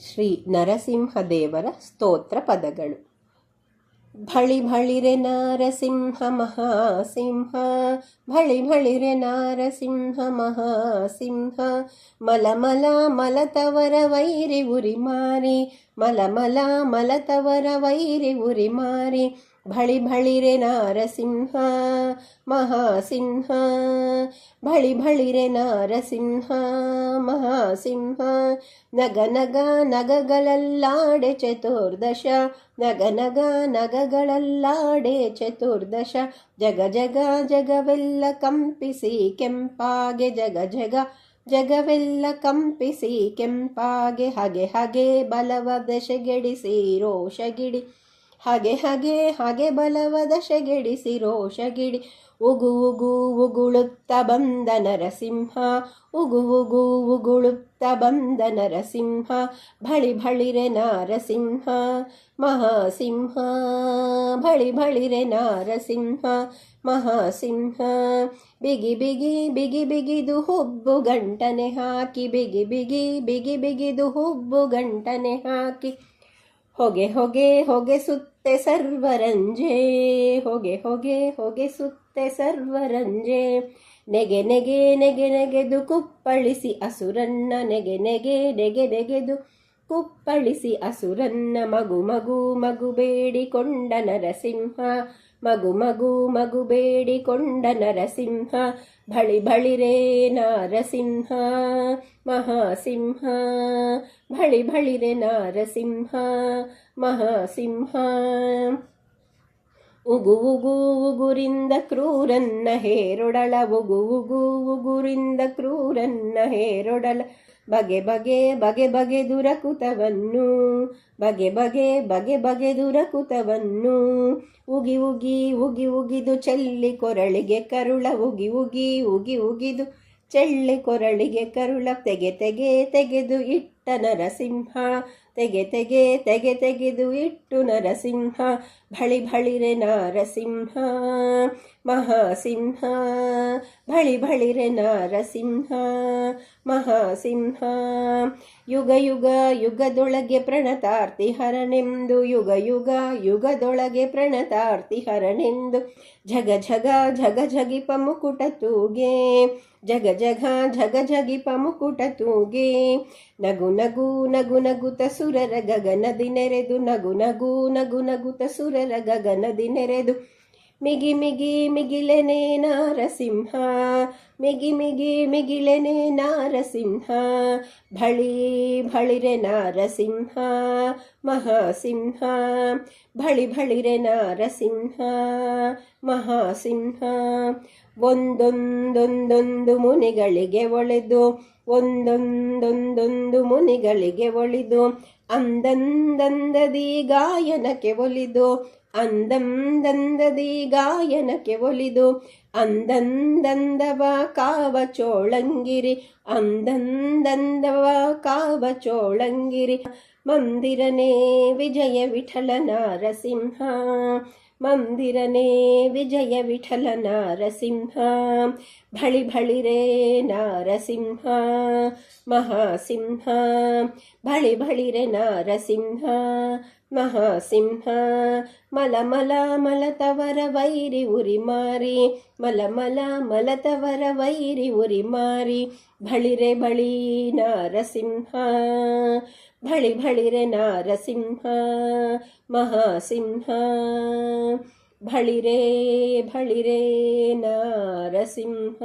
ಶ್ರೀ ನರಸಿಂಹದೇವರ ಸ್ತೋತ್ರ ಪದಗಳು. ಭಳಿ ಭಳಿರೆ ನಾರಸಿಂಹ ಮಹಾಸಿಂಹ, ಭಳಿ ಭಳಿರೆ ನಾರಸಿಂಹ ಮಹಾಸಿಂಹ, ಮಲಮಲ ಮಲತವರ ವೈರಿ ಉರಿ ಮಾರಿ, ಮಲಮಲ ಮಲತವರ ವೈರಿ ಉರಿ ಮಾರಿ, ಭಳಿ ಭಳಿರೆ ನಾರಸಿಂಹ ಮಹಾಸಿಂಹ, ಭಳಿ ಭಳಿರೆ ನಾರಸಿಂಹ ಮಹಾಸಿಂಹ, ನಗ ನಗ ನಗಗಳಲ್ಲಾಡೆ ಚತುರ್ದಶ, ನಗ ನಗ ನಗಗಳಲ್ಲಾಡೆ ಚತುರ್ದಶ, ಜಗ ಜಗ ಜಗವೆಲ್ಲ ಕಂಪಿಸಿ ಕೆಂಪಾಗೆ, ಜಗ ಜಗ ಜಗವೆಲ್ಲ ಕಂಪಿಸಿ ಕೆಂಪಾಗೆ, ಹಗೆ ಹಗೆ ಬಲವ ದಶೆಗೆಡಿಸಿ ರೋಷಗಿಡಿ, ಹಗೆ ಹಗೆ ಹಗೆ ಬಲವ ದಶೆಗೆಡಿಸಿ ರೋಷಗಿಡಿ, ಉಗು ಉಗು ಉಗುಳುತ್ತ ಬಂದ ನರಸಿಂಹ, ಉಗು ಉಗು ಉಗುಳುತ್ತ ಬಂದ ನರಸಿಂಹ, ಭಳಿ ಭಳಿರೆ ನಾರಸಿಂಹ ಮಹಾಸಿಂಹ, ಭಳಿ ಭಳಿರೆ ನಾರಸಿಂಹ ಮಹಾಸಿಂಹ, ಬಿಗಿ ಬಿಗಿ ಬಿಗಿ ಬಿಗಿದು ಹುಬ್ಬು ಗಂಟನೆ ಹಾಕಿ, ಬಿಗಿ ಬಿಗಿ ಬಿಗಿ ಬಿಗಿದು ಹುಬ್ಬು ಗಂಟನೆ ಹಾಕಿ, ಹೊಗೆ ಹೊಗೆ ಹೊಗೆ ಸುತ್ತೆ ಸರ್ವರಂಜೆ, ಹೊಗೆ ಹೊಗೆ ಹೊಗೆ ಸುತ್ತೆ ಸರ್ವರಂಜೆ, ನೆಗೆ ನೆಗೆ ನೆಗೆ ನೆಗೆದು ಕುಪ್ಪಳಿಸಿ ಅಸುರನ್ನ, ನೆಗೆ ನೆಗೆ ನೆಗೆ ನೆಗೆದು ಕುಪ್ಪಳಿಸಿ ಅಸುರನ್ನ, ಮಗು ಮಗು ಮಗು ಬೇಡಿಕೊಂಡ ನರಸಿಂಹ, ಮಗು ಮಗು ಮಗು ಬೇಡಿಕೊಂಡ ನರಸಿಂಹ, ಭಳಿ ಭಳಿರೆ ನಾರಸಿಂಹ ಮಹಾಸಿಂಹ, ಭಳಿ ಭಳಿರೆ ನಾರಸಿಂಹ ಮಹಾಸಿಂಹ, ಉಗು ಉಗು ಉಗುರಿಂದ ಕ್ರೂರನ್ನ ಹೇರೊಡಲ, ಉಗು ಉಗು ಉಗುರಿಂದ ಕ್ರೂರನ್ನ ಹೇರೊಡಲ, ಬಗೆ ಬಗೆ ಬಗೆ ಬಗೆ ದುರಕುತವನ್ನು, ಬಗೆ ಬಗೆ ಬಗೆ ಬಗೆ ದುರಕುತವನ್ನು, ಉಗಿ ಉಗಿ ಉಗಿ ಉಗಿದು ಚೆಲ್ಲಿ ಕೊರಳಿಗೆ ಕರುಳ, ಉಗಿ ಉಗಿ ಉಗಿ ಉಗಿದು ಚೆಳ್ಳಿ ಕೊರಳಿಗೆ ಕರುಳ, ತೆಗೆ ತೆಗೆ ತೆಗೆದು ಇಟ್ಟ ನರಸಿಂಹ, ತೆಗೆ ತೆಗೆ ತೆಗೆ ತೆಗೆದು ಇಟ್ಟು ನರಸಿಂಹ, ಭಳಿ ಭಳಿರೆ ನಾರಸಿಂಹ ಮಹಾಸಿಂಹ, ಭಳಿ ಭಳಿರೆ ನಾರಸಿಂಹ ಮಹಾಸಿಂಹ, ಯುಗ ಯುಗ ಯುಗದೊಳಗೆ ಪ್ರಣತಾರ್ತಿ ಹರನೆಂದು, ಯುಗ ಯುಗ ಯುಗದೊಳಗೆ ಪ್ರಣತಾರ್ತಿ ಹರನೆಂದು, ಝಗ ಝಗ ಝಗ ಝಗಿಪ ಮುಕುಟ ತೂಗೆ, ಜಗ ಜಗ ಝಗ ಝಗಿಪ ಮುಕುಟ ತೂಗೆ, ನಗು ನಗು ನಗು ನಗುತ ಸುರರ ಗಗನದಿ ನೆರೆದು, ನಗು ನಗು ನಗು ನಗುತ ಸುರರ ಗಗನದಿ ನೆರೆದು, ಮಿಗಿ ಮಿಗಿ ಮಿಗಿಲೆನೆ ನಾರಸಿಂಹ, ಮಿಗಿ ಮಿಗಿ ಮಿಗಿಲೆನೆ ನಾರಸಿಂಹ, ಭಳಿ ಭಳಿರೆ ನಾರಸಿಂಹ ಮಹಾಸಿಂಹ, ಭಳಿ ಭಳಿರೆ ನಾರಸಿಂಹ ಮಹಾಸಿಂಹ, ಒಂದೊಂದೊಂದೊಂದು ಮುನಿಗಳಿಗೆ ಒಳೆದು, ಒಂದೊಂದೊಂದೊಂದು ಮುನಿಗಳಿಗೆ ಒಲಿದು, ಅಂದಂದಂದದಿ ಗಾಯನಕ್ಕೆ ಒಲಿದು, ಅಂದಂದಂದದಿ ಗಾಯನಕ್ಕೆ ಒಲಿದು, ಅಂದಂದಂದವ ಕಾವ ಚೋಳಂಗಿರಿ, ಅಂದಂದಂದವ ಕಾವ ಚೋಳಂಗಿರಿ, ಮಂದಿರನೇ ವಿಜಯ ವಿಠಲ ನಾರಸಿಂಹ, ಮಂದಿರನೇ ವಿಜಯ ವಿಠಲ ನಾರಸಿಂಹ, ಭಳಿ ಭಳಿರೆ ನಾರಸಿಂಹ ಮಹಾಸಿಂಹ, ಭಳಿ ಭಳಿರೆ ನಾರಸಿಂಹ ಮಹಾಸಿಂಹ, ಮಲಮಲ ಮಲತವರ ವೈರಿ ಉರಿ ಮಾರಿ, ಮಲಮಲ ಮಲತವರ ವೈರಿ ಉರಿ ಮಾರಿ, ಭಳಿರೆ ಬಳಿ ನಾರಸಿಂಹ, ಭಳಿ ಭಳಿರೆ ನಾರಸಿಂಹ ಮಹಾಸಿಂಹ, ಭಳಿರೆ ಭಳಿರೆ ನಾರಸಿಂಹ.